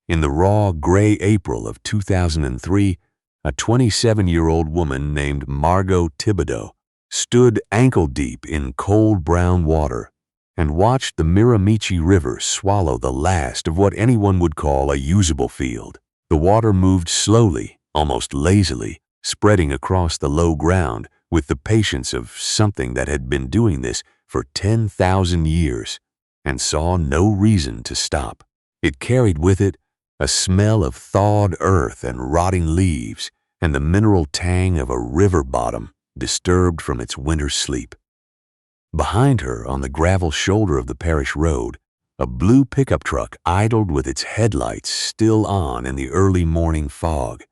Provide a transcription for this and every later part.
In the raw, gray April of 2003, a 27-year-old woman named Margot Thibodeau stood ankle-deep in cold brown water and watched the Miramichi River swallow the last of what anyone would call a usable field. The water moved slowly, almost lazily, spreading across the low ground with the patience of something that had been doing this for 10,000 years and saw no reason to stop. It carried with it a smell of thawed earth and rotting leaves and the mineral tang of a river bottom disturbed from its winter sleep. Behind her, on the gravel shoulder of the parish road, a blue pickup truck idled with its headlights still on in the early morning fog.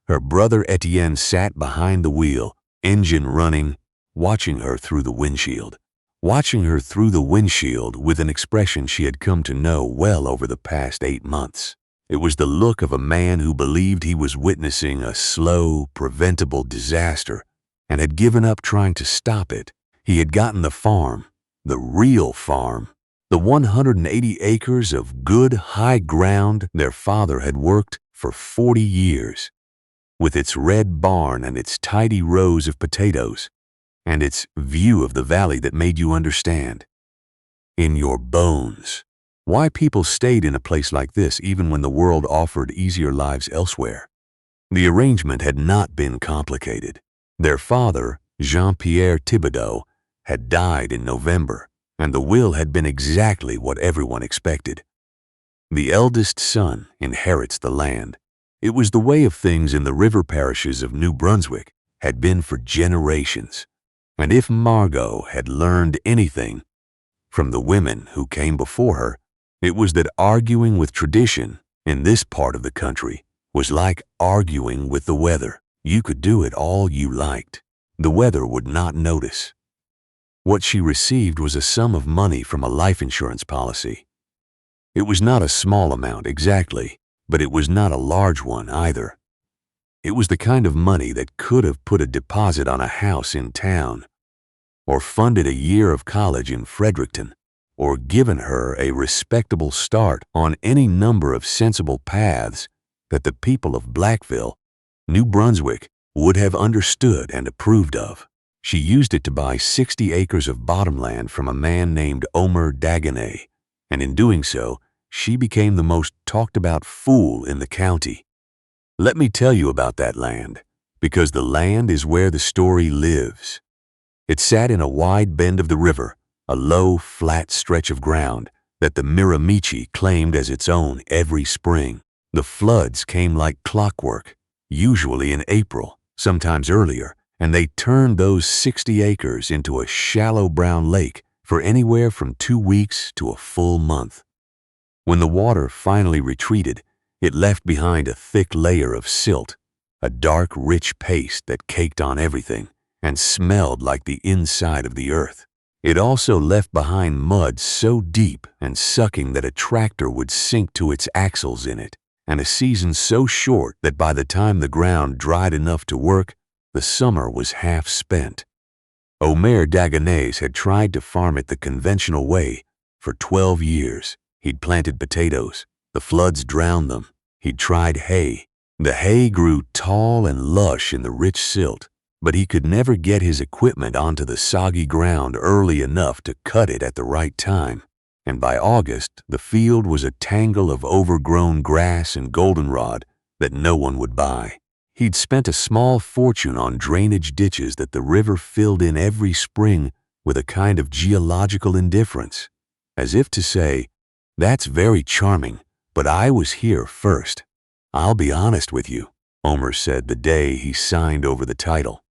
Her brother Etienne sat behind the wheel, engine running, watching her through the windshield. Watching her through the windshield with an expression she had come to know well over the past 8 months. It was the look of a man who believed he was witnessing a slow, preventable disaster and had given up trying to stop it. He had gotten the farm, the real farm, the 180 acres of good high ground their father had worked for 40 years, with its red barn and its tidy rows of potatoes, and its view of the valley that made you understand, in your bones, why people stayed in a place like this even when the world offered easier lives elsewhere. The arrangement had not been complicated. Their father, Jean-Pierre Thibodeau, had died in November, and the will had been exactly what everyone expected. The eldest son inherits the land. It was the way of things in the river parishes of New Brunswick, had been for generations. And if Margot had learned anything from the women who came before her, it was that arguing with tradition in this part of the country was like arguing with the weather. You could do it all you liked. The weather would not notice. What she received was a sum of money from a life insurance policy. It was not a small amount exactly, but it was not a large one either. It was the kind of money that could have put a deposit on a house in town, or funded a year of college in Fredericton, or given her a respectable start on any number of sensible paths that the people of Blackville, New Brunswick, would have understood and approved of. She used it to buy 60 acres of bottomland from a man named Omer Dagonet, and in doing so, she became the most talked-about fool in the county. Let me tell you about that land, because the land is where the story lives. It sat in a wide bend of the river, a low, flat stretch of ground that the Miramichi claimed as its own every spring. The floods came like clockwork, usually in April, sometimes earlier, and they turned those 60 acres into a shallow brown lake for anywhere from 2 weeks to a full month. When the water finally retreated, it left behind a thick layer of silt, a dark, rich paste that caked on everything and smelled like the inside of the earth. It also left behind mud so deep and sucking that a tractor would sink to its axles in it, and a season so short that by the time the ground dried enough to work, the summer was half spent. Omer Dagonet had tried to farm it the conventional way for 12 years. He'd planted potatoes. The floods drowned them. He'd tried hay. The hay grew tall and lush in the rich silt, but he could never get his equipment onto the soggy ground early enough to cut it at the right time, and by August the field was a tangle of overgrown grass and goldenrod that no one would buy. He'd spent a small fortune on drainage ditches that the river filled in every spring with a kind of geological indifference, as if to say, "That's very charming, but I was here first." "I'll be honest with you," Omer said the day he signed over the title.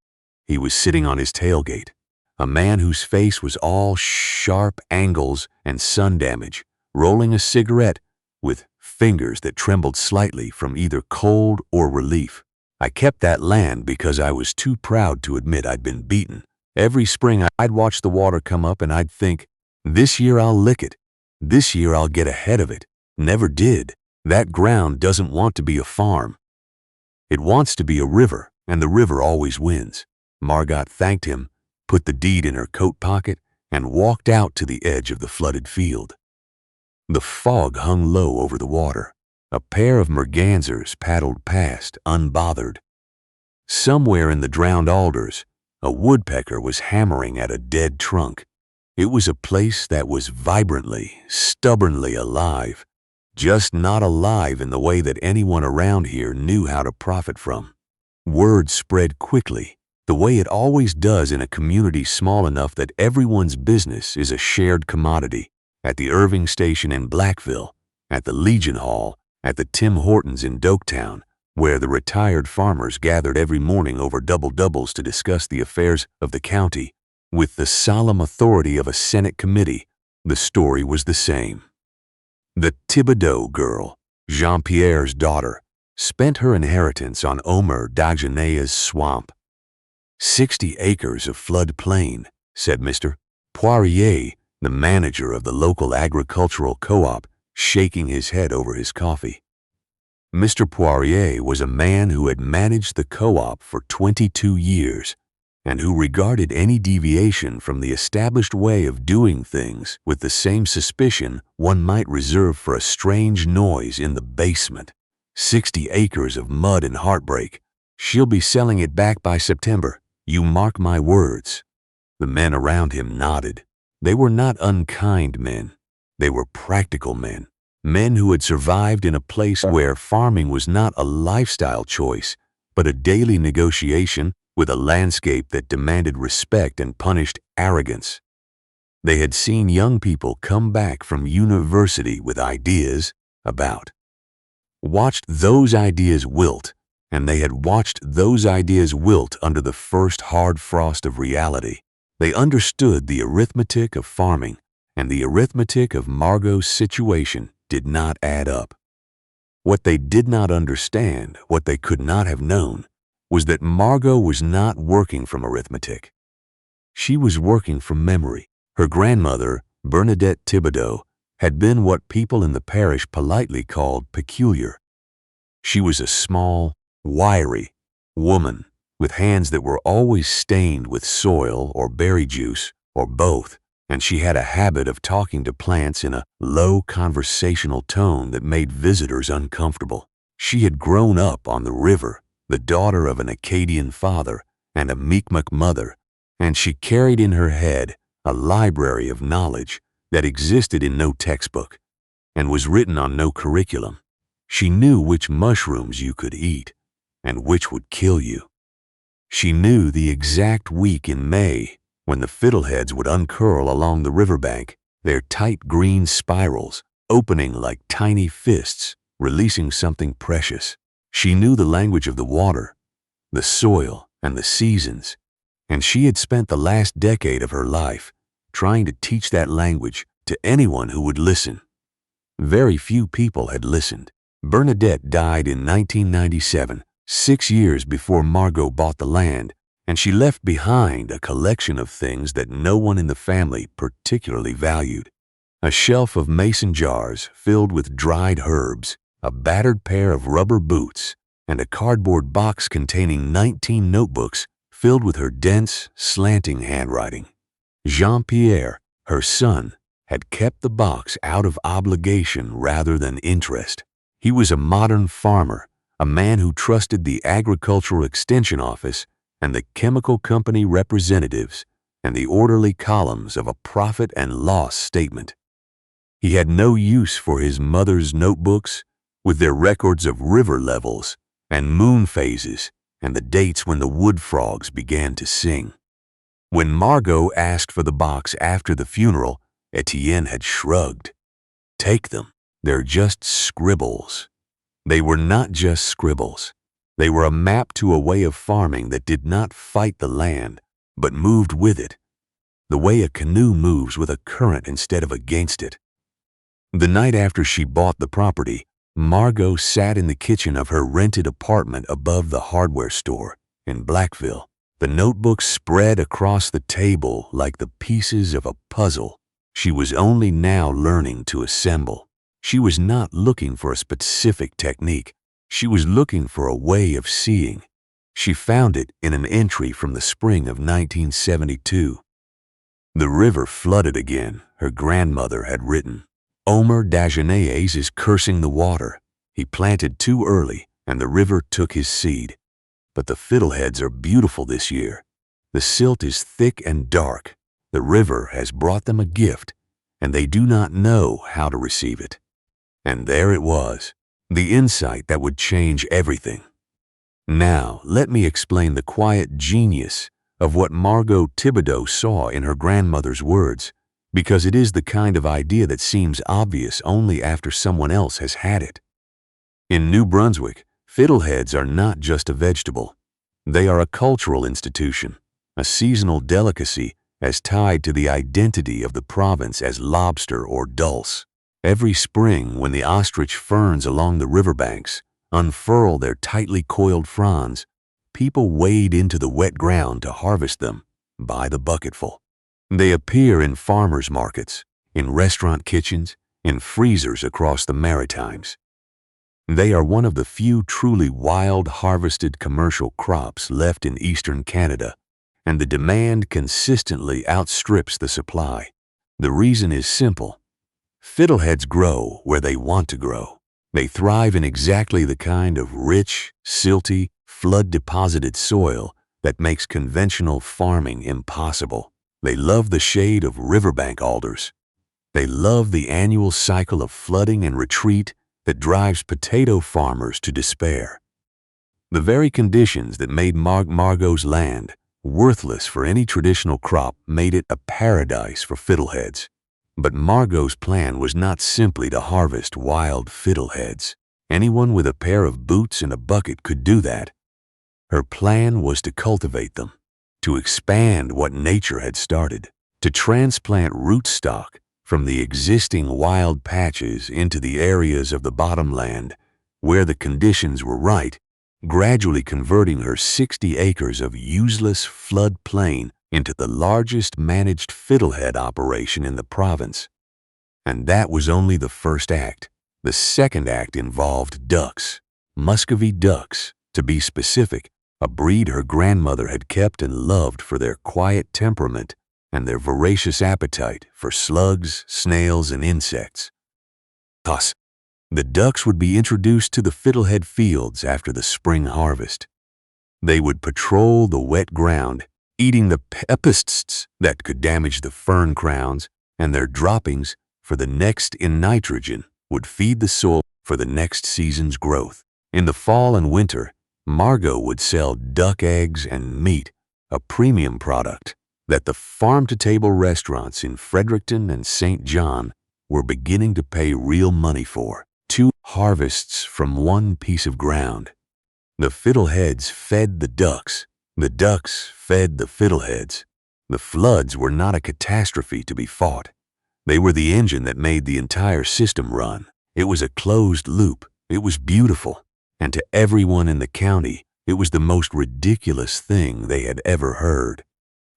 He was sitting on his tailgate, a man whose face was all sharp angles and sun damage, rolling a cigarette with fingers that trembled slightly from either cold or relief. "I kept that land because I was too proud to admit I'd been beaten. Every spring I'd watch the water come up and I'd think, this year I'll lick it. This year I'll get ahead of it. Never did. That ground doesn't want to be a farm. It wants to be a river, and the river always wins." Margot thanked him, put the deed in her coat pocket, and walked out to the edge of the flooded field. The fog hung low over the water. A pair of mergansers paddled past, unbothered. Somewhere in the drowned alders, a woodpecker was hammering at a dead trunk. It was a place that was vibrantly, stubbornly alive, just not alive in the way that anyone around here knew how to profit from. Word spread quickly, the way it always does in a community small enough that everyone's business is a shared commodity. At the Irving Station in Blackville, at the Legion Hall, at the Tim Hortons in Doketown, where the retired farmers gathered every morning over double-doubles to discuss the affairs of the county. With the solemn authority of a Senate committee, the story was the same. The Thibodeau girl, Jean-Pierre's daughter, spent her inheritance on Omer Dagenea's swamp. 60 acres of flood plain, said Mr. Poirier, the manager of the local agricultural co-op, shaking his head over his coffee. Mr. Poirier was a man who had managed the co-op for 22 years and who regarded any deviation from the established way of doing things with the same suspicion one might reserve for a strange noise in the basement. 60 acres of mud and heartbreak. She'll be selling it back by September. You mark my words. The men around him nodded. They were not unkind men. They were practical men. Men who had survived in a place where farming was not a lifestyle choice, but a daily negotiation with a landscape that demanded respect and punished arrogance. They had seen young people come back from university with ideas about, watched those ideas wilt, and they had watched those ideas wilt under the first hard frost of reality. They understood the arithmetic of farming, and the arithmetic of Margot's situation did not add up. What they did not understand, what they could not have known, was that Margot was not working from arithmetic. She was working from memory. Her grandmother, Bernadette Thibodeau, had been what people in the parish politely called peculiar. She was a small, wiry woman with hands that were always stained with soil or berry juice or both, and she had a habit of talking to plants in a low conversational tone that made visitors uncomfortable. She had grown up on the river, the daughter of an Acadian father and a Mi'kmaq mother, and she carried in her head a library of knowledge that existed in no textbook and was written on no curriculum. She knew which mushrooms you could eat and which would kill you. She knew the exact week in May when the fiddleheads would uncurl along the riverbank, their tight green spirals opening like tiny fists, releasing something precious. She knew the language of the water, the soil, and the seasons, and she had spent the last decade of her life trying to teach that language to anyone who would listen. Very few people had listened. Bernadette died in 1997, 6 years before Margot bought the land, and she left behind a collection of things that no one in the family particularly valued. A shelf of mason jars filled with dried herbs, a battered pair of rubber boots, and a cardboard box containing 19 notebooks filled with her dense, slanting handwriting. Jean-Pierre, her son, had kept the box out of obligation rather than interest. He was a modern farmer, a man who trusted the Agricultural Extension Office and the chemical company representatives and the orderly columns of a profit and loss statement. He had no use for his mother's notebooks with their records of river levels and moon phases and the dates when the wood frogs began to sing. When Margot asked for the box after the funeral, Etienne had shrugged. Take them. They're just scribbles. They were not just scribbles. They were a map to a way of farming that did not fight the land, but moved with it, the way a canoe moves with a current instead of against it. The night after she bought the property, Margot sat in the kitchen of her rented apartment above the hardware store in Blackville, the notebooks spread across the table like the pieces of a puzzle she was only now learning to assemble. She was not looking for a specific technique. She was looking for a way of seeing. She found it in an entry from the spring of 1972. The river flooded again, her grandmother had written. Omer Dagenea's is cursing the water. He planted too early, and the river took his seed. But the fiddleheads are beautiful this year. The silt is thick and dark. The river has brought them a gift, and they do not know how to receive it. And there it was, the insight that would change everything. Now, let me explain the quiet genius of what Margot Thibodeau saw in her grandmother's words, because it is the kind of idea that seems obvious only after someone else has had it. In New Brunswick, fiddleheads are not just a vegetable. They are a cultural institution, a seasonal delicacy as tied to the identity of the province as lobster or dulse. Every spring, when the ostrich ferns along the riverbanks unfurl their tightly coiled fronds, people wade into the wet ground to harvest them by the bucketful. They appear in farmers' markets, in restaurant kitchens, in freezers across the Maritimes. They are one of the few truly wild harvested commercial crops left in eastern Canada, and the demand consistently outstrips the supply. The reason is simple. Fiddleheads grow where they want to grow. They thrive in exactly the kind of rich, silty, flood-deposited soil that makes conventional farming impossible. They love the shade of riverbank alders. They love the annual cycle of flooding and retreat that drives potato farmers to despair. The very conditions that made Margot's land worthless for any traditional crop made it a paradise for fiddleheads. But Margot's plan was not simply to harvest wild fiddleheads. Anyone with a pair of boots and a bucket could do that. Her plan was to cultivate them, to expand what nature had started, to transplant rootstock from the existing wild patches into the areas of the bottomland where the conditions were right, gradually converting her 60 acres of useless flood plain into the largest managed fiddlehead operation in the province. And that was only the first act. The second act involved ducks, Muscovy ducks, to be specific, a breed her grandmother had kept and loved for their quiet temperament and their voracious appetite for slugs, snails, and insects. Thus, the ducks would be introduced to the fiddlehead fields after the spring harvest. They would patrol the wet ground, eating the pests that could damage the fern crowns, and their droppings for the next in nitrogen would feed the soil for the next season's growth. In the fall and winter, Margot would sell duck eggs and meat, a premium product that the farm-to-table restaurants in Fredericton and St. John were beginning to pay real money for. 2 harvests from one piece of ground. The fiddleheads fed the ducks fed the fiddleheads. The floods were not a catastrophe to be fought. They were the engine that made the entire system run. It was a closed loop. It was beautiful. And to everyone in the county, it was the most ridiculous thing they had ever heard.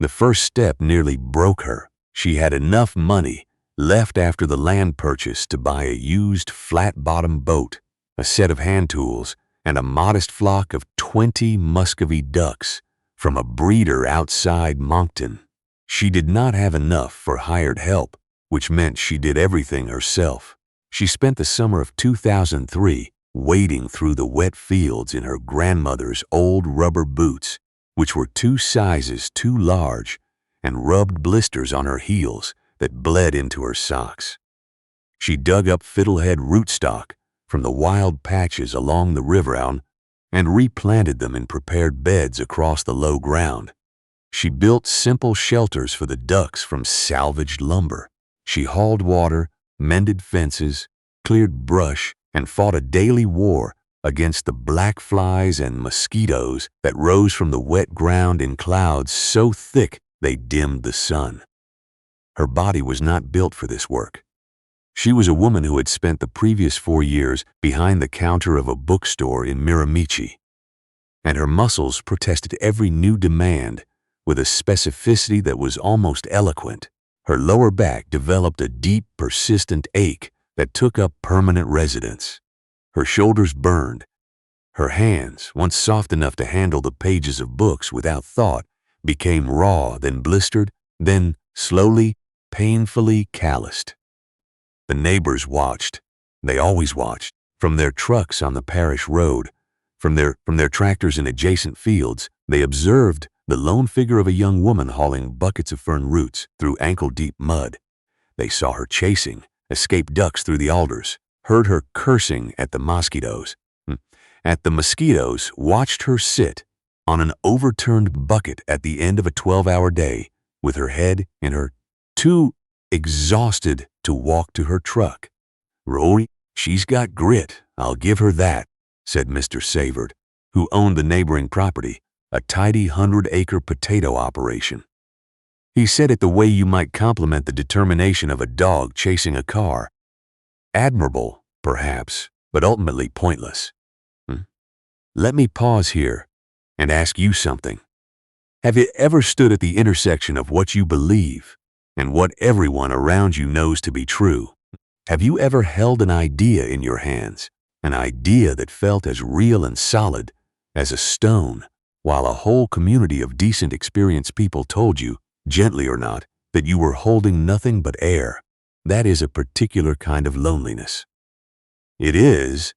The first step nearly broke her. She had enough money left after the land purchase to buy a used flat-bottom boat, a set of hand tools, and a modest flock of 20 Muscovy ducks from a breeder outside Moncton. She did not have enough for hired help, which meant she did everything herself. She spent the summer of 2003 wading through the wet fields in her grandmother's old rubber boots, which were 2 sizes too large, and rubbed blisters on her heels that bled into her socks. She dug up fiddlehead rootstock from the wild patches along the river and replanted them in prepared beds across the low ground. She built simple shelters for the ducks from salvaged lumber. She hauled water, mended fences, cleared brush, and fought a daily war against the black flies and mosquitoes that rose from the wet ground in clouds so thick they dimmed the sun. Her body was not built for this work. She was a woman who had spent the previous 4 years behind the counter of a bookstore in Miramichi, and her muscles protested every new demand with a specificity that was almost eloquent. Her lower back developed a deep, persistent ache that took up permanent residence. Her shoulders burned. Her hands, once soft enough to handle the pages of books without thought, became raw, then blistered, then slowly, painfully calloused. The neighbors watched. They always watched, From their trucks on the parish road, from their tractors in adjacent fields, they observed the lone figure of a young woman hauling buckets of fern roots through ankle-deep mud. They saw her chasing escaped ducks through the alders, heard her cursing at the mosquitoes, watched her sit on an overturned bucket at the end of a 12-hour day with her head in her, too exhausted to walk to her truck. "Rory, she's got grit, I'll give her that," said Mr. Savard, who owned the neighboring property, a tidy 100-acre potato operation. He said it the way you might compliment the determination of a dog chasing a car. Admirable, perhaps, but ultimately pointless. Let me pause here and ask you something. Have you ever stood at the intersection of what you believe and what everyone around you knows to be true? Have you ever held an idea in your hands, an idea that felt as real and solid as a stone, while a whole community of decent, experienced people told you, gently or not, that you were holding nothing but air? That is a particular kind of loneliness. It is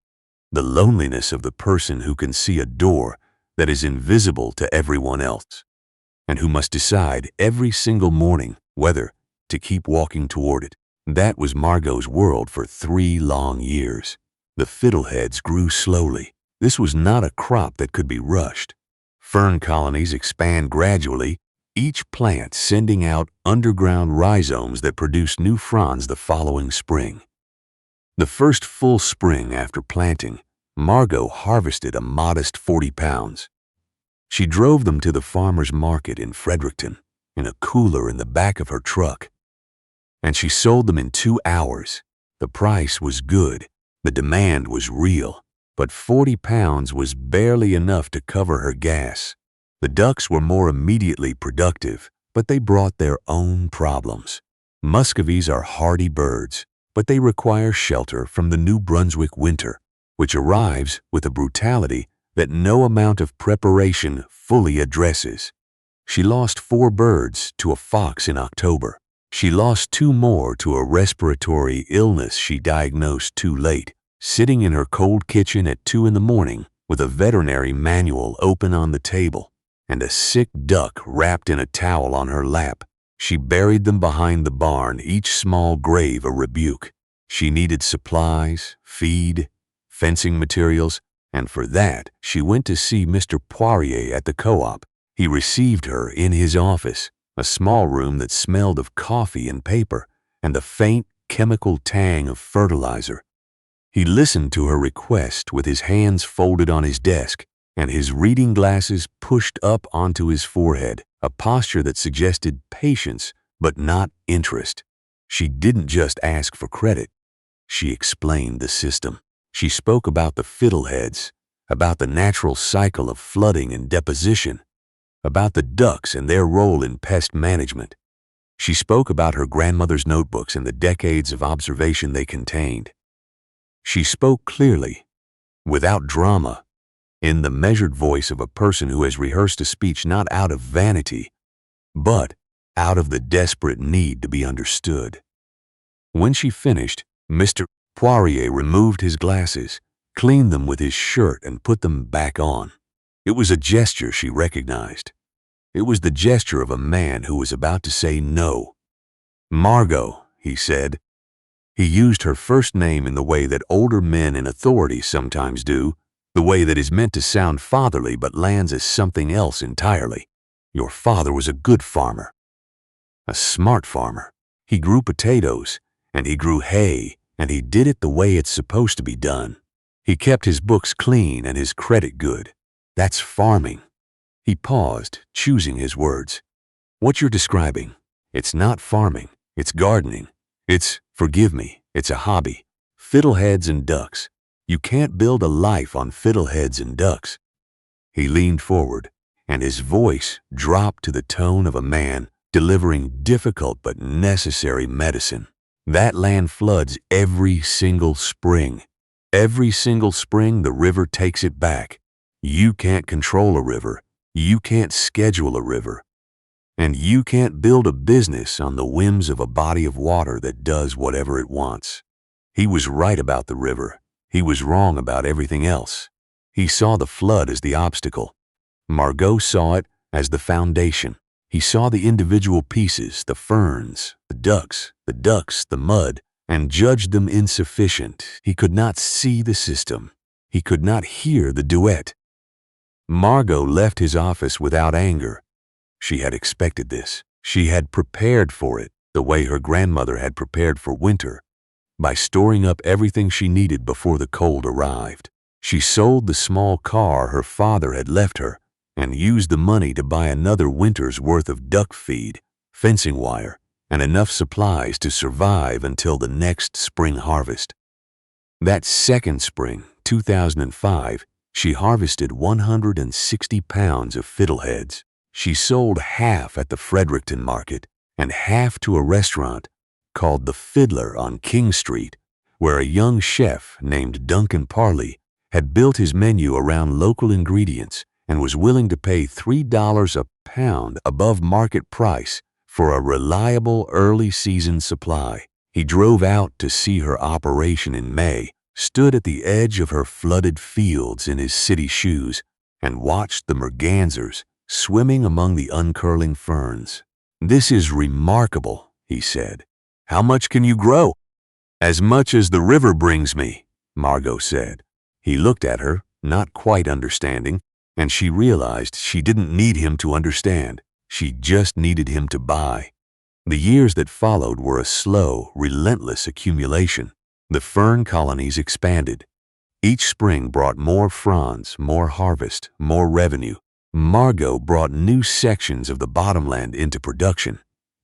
the loneliness of the person who can see a door that is invisible to everyone else, and who must decide every single morning whether to keep walking toward it. That was Margot's world for 3 long years. The fiddleheads grew slowly. This was not a crop that could be rushed. Fern colonies expand gradually, each plant sending out underground rhizomes that produce new fronds the following spring. The first full spring after planting, Margot harvested a modest 40 pounds. She drove them to the farmer's market in Fredericton in a cooler in the back of her truck, and she sold them in 2 hours. The price was good, the demand was real, but 40 pounds was barely enough to cover her gas. The ducks were more immediately productive, but they brought their own problems. Muscovies are hardy birds, but they require shelter from the New Brunswick winter, which arrives with a brutality that no amount of preparation fully addresses. She lost 4 birds to a fox in October. She lost 2 more to a respiratory illness she diagnosed too late, sitting in her cold kitchen at 2 in the morning with a veterinary manual open on the table and a sick duck wrapped in a towel on her lap. She buried them behind the barn, each small grave a rebuke. She needed supplies, feed, fencing materials, and for that she went to see Mr. Poirier at the co-op. He received her in his office, a small room that smelled of coffee and paper and the faint chemical tang of fertilizer. He listened to her request with his hands folded on his desk and his reading glasses pushed up onto his forehead, a posture that suggested patience but not interest. She didn't just ask for credit. She explained the system. She spoke about the fiddleheads, about the natural cycle of flooding and deposition, about the ducks and their role in pest management. She spoke about her grandmother's notebooks and the decades of observation they contained. She spoke clearly, without drama, in the measured voice of a person who has rehearsed a speech not out of vanity, but out of the desperate need to be understood. When she finished, Mr. Poirier removed his glasses, cleaned them with his shirt, and put them back on. It was a gesture she recognized. It was the gesture of a man who was about to say no. "Margot," he said. He used her first name in the way that older men in authority sometimes do, the way that is meant to sound fatherly but lands as something else entirely. "Your father was a good farmer, a smart farmer. He grew potatoes, and he grew hay, and he did it the way it's supposed to be done. He kept his books clean and his credit good. That's farming." He paused, choosing his words. "What you're describing, it's not farming, it's gardening. Forgive me, it's a hobby. Fiddleheads and ducks. You can't build a life on fiddleheads and ducks." He leaned forward, and his voice dropped to the tone of a man delivering difficult but necessary medicine. "That land floods every single spring. Every single spring the river takes it back. You can't control a river. You can't schedule a river. And you can't build a business on the whims of a body of water that does whatever it wants." He was right about the river. He was wrong about everything else. He saw the flood as the obstacle. Margot saw it as the foundation. He saw the individual pieces, the ferns, the ducks, the mud, and judged them insufficient. He could not see the system. He could not hear the duet. Margot left his office without anger. She had expected this. She had prepared for it the way her grandmother had prepared for winter, by storing up everything she needed before the cold arrived. She sold the small car her father had left her and used the money to buy another winter's worth of duck feed, fencing wire, and enough supplies to survive until the next spring harvest. That second spring, 2005, she harvested 160 pounds of fiddleheads. She sold half at the Fredericton market and half to a restaurant called The Fiddler on King Street, where a young chef named Duncan Parley had built his menu around local ingredients and was willing to pay $3 a pound above market price for a reliable early-season supply. He drove out to see her operation in May, stood at the edge of her flooded fields in his city shoes, and watched the mergansers swimming among the uncurling ferns. "This is remarkable," he said. "How much can you grow?" "As much as the river brings me," Margot said. He looked at her, not quite understanding, and she realized she didn't need him to understand. She just needed him to buy. The years that followed were a slow, relentless accumulation. The fern colonies expanded. Each spring brought more fronds, more harvest, more revenue. Margot brought new sections of the bottomland into production,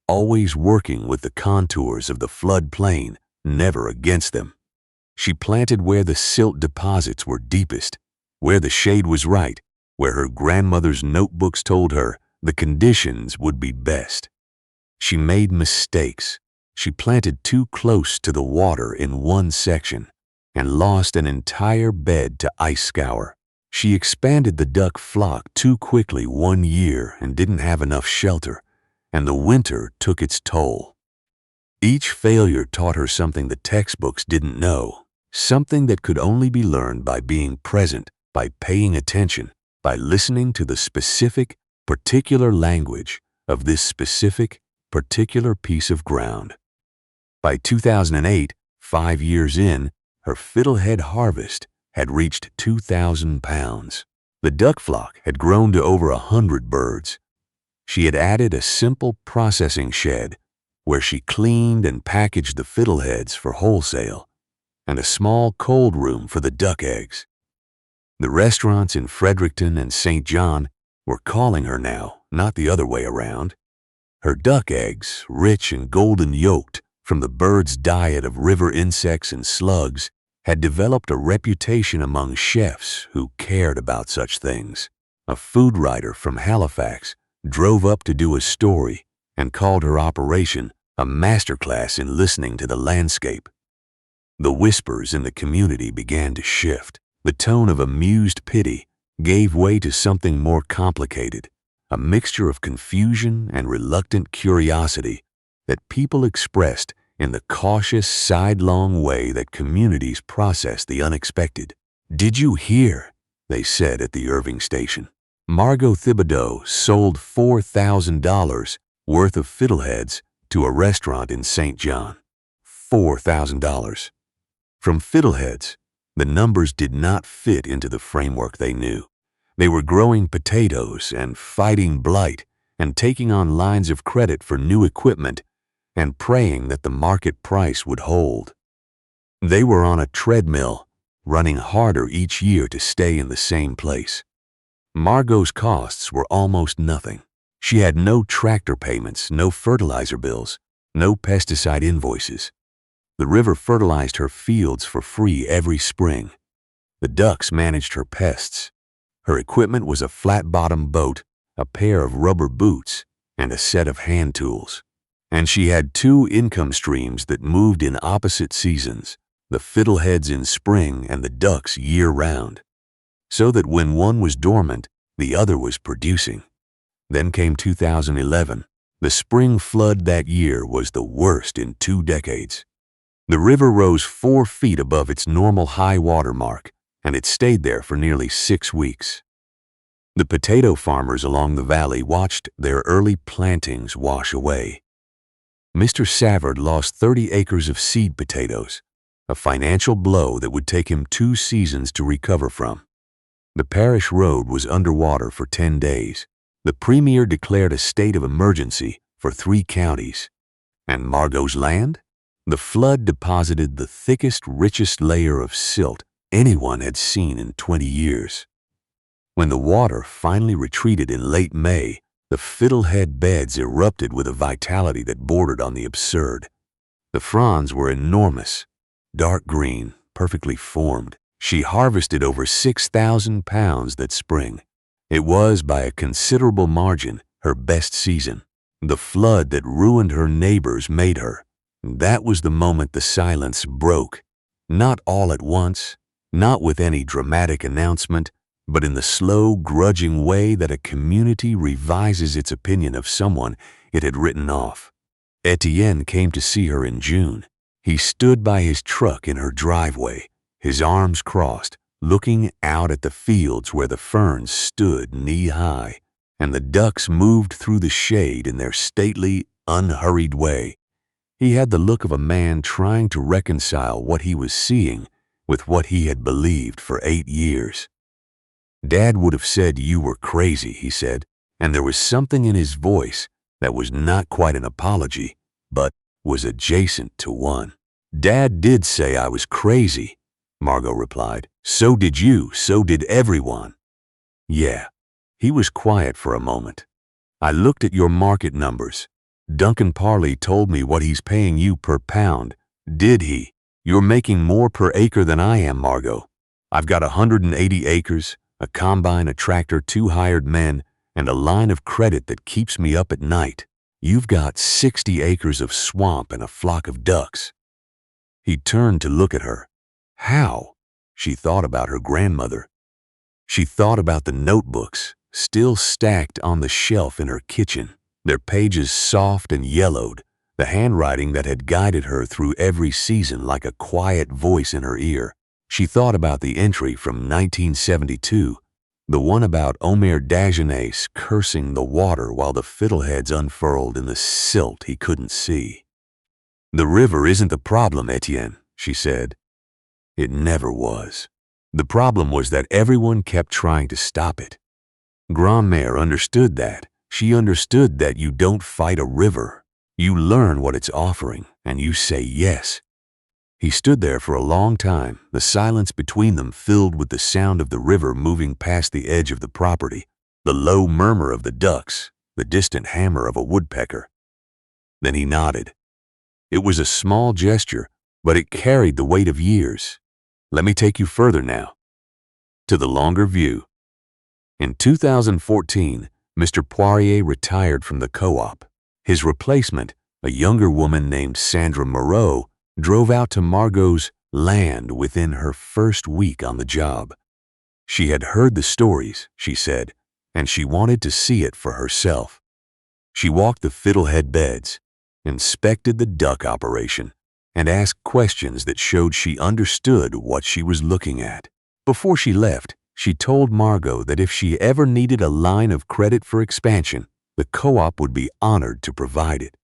always working with the contours of the flood plain, never against them. She planted where the silt deposits were deepest, where the shade was right, where her grandmother's notebooks told her the conditions would be best. She made mistakes. She planted too close to the water in one section and lost an entire bed to ice scour. She expanded the duck flock too quickly one year and didn't have enough shelter, and the winter took its toll. Each failure taught her something the textbooks didn't know, something that could only be learned by being present, by paying attention, by listening to the specific, particular language of this specific, particular piece of ground. By 2008, 5 years in, her fiddlehead harvest had reached 2,000 pounds. The duck flock had grown to over 100 birds. She had added a simple processing shed where she cleaned and packaged the fiddleheads for wholesale, and a small cold room for the duck eggs. The restaurants in Fredericton and St. John were calling her now, not the other way around. Her duck eggs, rich and golden yolked from the bird's diet of river insects and slugs, had developed a reputation among chefs who cared about such things. A food writer from Halifax drove up to do a story and called her operation a masterclass in listening to the landscape. The whispers in the community began to shift. The tone of amused pity gave way to something more complicated, a mixture of confusion and reluctant curiosity that people expressed in the cautious, sidelong way that communities process the unexpected. "Did you hear?" they said at the Irving station. Margot Thibodeau sold $4,000 worth of fiddleheads to a restaurant in St. John. $4,000. From fiddleheads, the numbers did not fit into the framework they knew. They were growing potatoes and fighting blight and taking on lines of credit for new equipment and praying that the market price would hold. They were on a treadmill, running harder each year to stay in the same place. Margot's costs were almost nothing. She had no tractor payments, no fertilizer bills, no pesticide invoices. The river fertilized her fields for free every spring. The ducks managed her pests. Her equipment was a flat-bottomed boat, a pair of rubber boots, and a set of hand tools. And she had 2 income streams that moved in opposite seasons, the fiddleheads in spring and the ducks year-round, so that when one was dormant, the other was producing. Then came 2011. The spring flood that year was the worst in 2 decades. The river rose 4 feet above its normal high water mark, and it stayed there for nearly 6 weeks. The potato farmers along the valley watched their early plantings wash away. Mr. Savard lost 30 acres of seed potatoes, a financial blow that would take him 2 seasons to recover from. The parish road was underwater for 10 days. The premier declared a state of emergency for 3 counties. And Margot's land? The flood deposited the thickest, richest layer of silt anyone had seen in 20 years. When the water finally retreated in late May, the fiddlehead beds erupted with a vitality that bordered on the absurd. The fronds were enormous, dark green, perfectly formed. She harvested over 6,000 pounds that spring. It was, by a considerable margin, her best season. The flood that ruined her neighbors made her. That was the moment the silence broke. Not all at once, not with any dramatic announcement, but in the slow, grudging way that a community revises its opinion of someone it had written off. Etienne came to see her in June. He stood by his truck in her driveway, his arms crossed, looking out at the fields where the ferns stood knee-high, and the ducks moved through the shade in their stately, unhurried way. He had the look of a man trying to reconcile what he was seeing with what he had believed for 8 years. "Dad would have said you were crazy," he said, and there was something in his voice that was not quite an apology, but was adjacent to one. "Dad did say I was crazy," Margot replied. "So did you, so did everyone." "Yeah." He was quiet for a moment. "I looked at your market numbers. Duncan Parley told me what he's paying you per pound." "Did he? You're making more per acre than I am, Margot. I've got 180 acres, a combine, a tractor, 2 hired men, and a line of credit that keeps me up at night. You've got 60 acres of swamp and a flock of ducks." He turned to look at her. How? She thought about her grandmother. She thought about the notebooks, still stacked on the shelf in her kitchen, their pages soft and yellowed, the handwriting that had guided her through every season like a quiet voice in her ear. She thought about the entry from 1972, the one about Omer Dagenet cursing the water while the fiddleheads unfurled in the silt he couldn't see. "The river isn't the problem, Etienne," she said. It never was. The problem was that everyone kept trying to stop it. Grandmère understood that. She understood that you don't fight a river. You learn what it's offering, and you say yes. He stood there for a long time, the silence between them filled with the sound of the river moving past the edge of the property, the low murmur of the ducks, the distant hammer of a woodpecker. Then he nodded. It was a small gesture, but it carried the weight of years. "Let me take you further now, to the longer view." In 2014, Mr. Poirier retired from the co-op. His replacement, a younger woman named Sandra Moreau, drove out to Margot's land within her first week on the job. She had heard the stories, she said, and she wanted to see it for herself. She walked the fiddlehead beds, inspected the duck operation, and asked questions that showed she understood what she was looking at. Before she left, she told Margot that if she ever needed a line of credit for expansion, the co-op would be honored to provide it.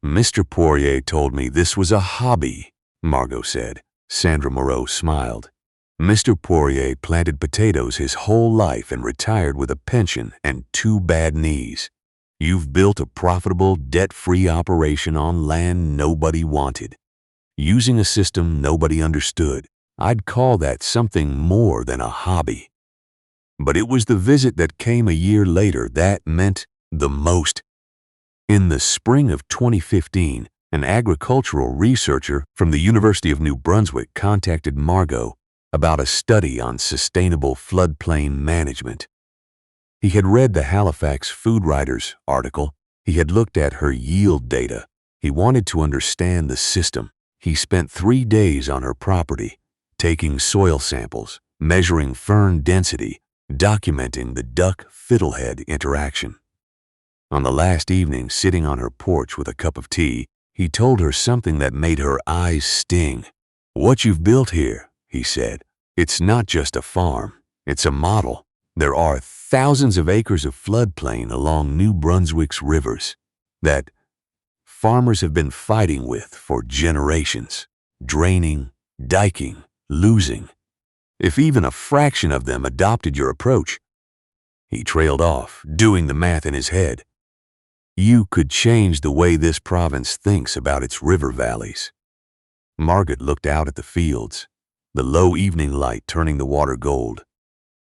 "Mr. Poirier told me this was a hobby," Margot said. Sandra Moreau smiled. "Mr. Poirier planted potatoes his whole life and retired with a pension and 2 bad knees. You've built a profitable, debt-free operation on land nobody wanted, using a system nobody understood. I'd call that something more than a hobby." But it was the visit that came a year later that meant the most. In the spring of 2015, an agricultural researcher from the University of New Brunswick contacted Margot about a study on sustainable floodplain management. He had read the Halifax Food Writers article. He had looked at her yield data. He wanted to understand the system. He spent 3 days on her property, taking soil samples, measuring fern density, documenting the duck-fiddlehead interaction. On the last evening, sitting on her porch with a cup of tea, He told her something that made her eyes sting. "What you've built here," he said, "it's not just a farm, it's a model. There are thousands of acres of floodplain along New Brunswick's rivers that farmers have been fighting with for generations, draining, diking, losing. If even a fraction of them adopted your approach," he trailed off, doing the math in his head, "you could change the way this province thinks about its river valleys." Margaret looked out at the fields, the low evening light turning the water gold.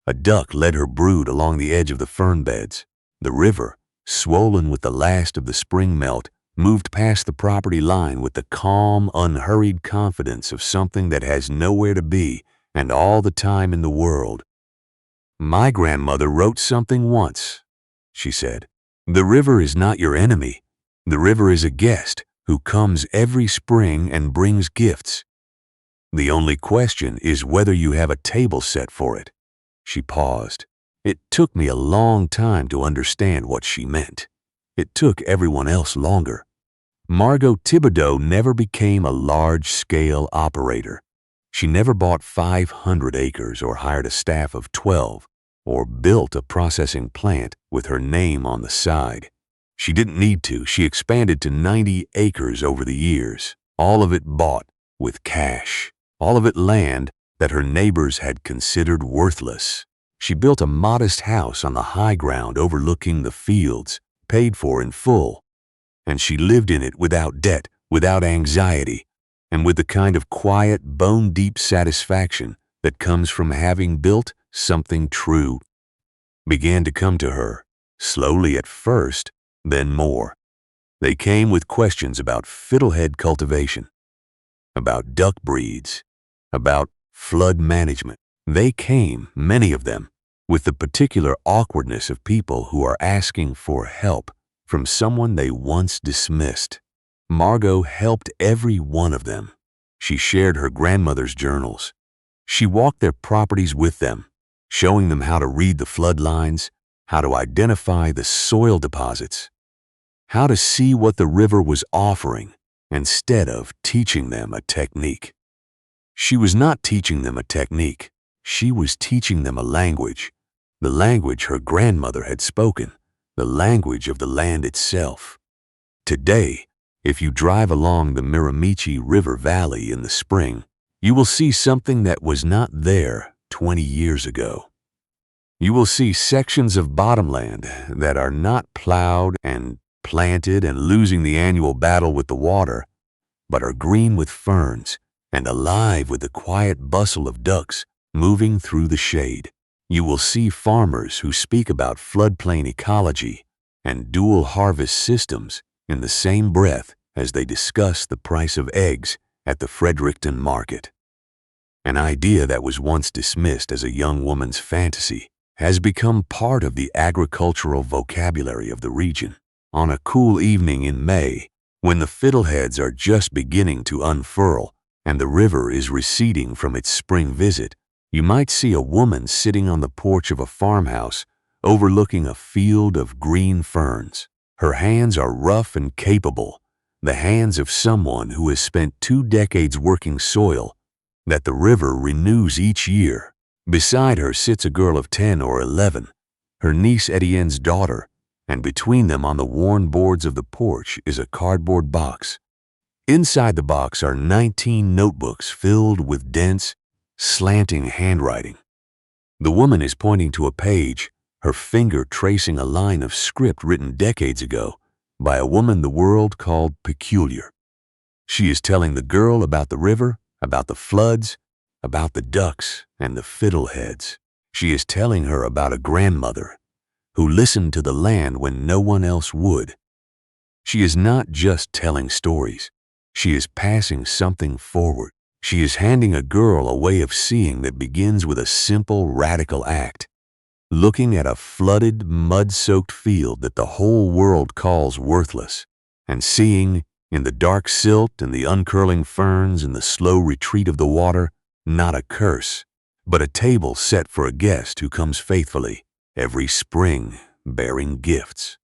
A duck led her brood along the edge of the fern beds. The river, swollen with the last of the spring melt, moved past the property line with the calm, unhurried confidence of something that has nowhere to be and all the time in the world. "My grandmother wrote something once," she said. "The river is not your enemy. The river is a guest who comes every spring and brings gifts. The only question is whether you have a table set for it." She paused. It took me a long time to understand what she meant. It took everyone else longer. Margot Thibodeau never became a large-scale operator. She never bought 500 acres or hired a staff of 12 or built a processing plant with her name on the side. She didn't need to. She expanded to 90 acres over the years, all of it bought with cash, all of it land that her neighbors had considered worthless. She built a modest house on the high ground overlooking the fields, paid for in full, and she lived in it without debt, without anxiety, and with the kind of quiet, bone-deep satisfaction that comes from having built something true. Began to come to her, slowly at first, then more. They came with questions about fiddlehead cultivation, about duck breeds, about flood management. They came, many of them, with the particular awkwardness of people who are asking for help from someone they once dismissed. Margot helped every one of them. She shared her grandmother's journals. She walked their properties with them, showing them how to read the flood lines, how to identify the soil deposits, how to see what the river was offering instead of teaching them a technique. She was not teaching them a technique. She was teaching them a language, the language her grandmother had spoken, the language of the land itself. Today, if you drive along the Miramichi River Valley in the spring, you will see something that was not there 20 years ago. You will see sections of bottomland that are not plowed and planted and losing the annual battle with the water, but are green with ferns and alive with the quiet bustle of ducks moving through the shade. You will see farmers who speak about floodplain ecology and dual harvest systems in the same breath as they discuss the price of eggs at the Fredericton market. An idea that was once dismissed as a young woman's fantasy has become part of the agricultural vocabulary of the region. On a cool evening in May, when the fiddleheads are just beginning to unfurl and the river is receding from its spring visit, you might see a woman sitting on the porch of a farmhouse overlooking a field of green ferns. Her hands are rough and capable, the hands of someone who has spent 2 decades working soil that the river renews each year. Beside her sits a girl of 10 or 11, her niece Etienne's daughter, and between them on the worn boards of the porch is a cardboard box. Inside the box are 19 notebooks filled with dense, slanting handwriting. The woman is pointing to a page, her finger tracing a line of script written decades ago by a woman the world called peculiar. She is telling the girl about the river, about the floods, about the ducks and the fiddleheads. She is telling her about a grandmother who listened to the land when no one else would. She is not just telling stories. She is passing something forward. She is handing a girl a way of seeing that begins with a simple, radical act. Looking at a flooded, mud-soaked field that the whole world calls worthless, and seeing, in the dark silt and the uncurling ferns and the slow retreat of the water, not a curse, but a table set for a guest who comes faithfully, every spring bearing gifts.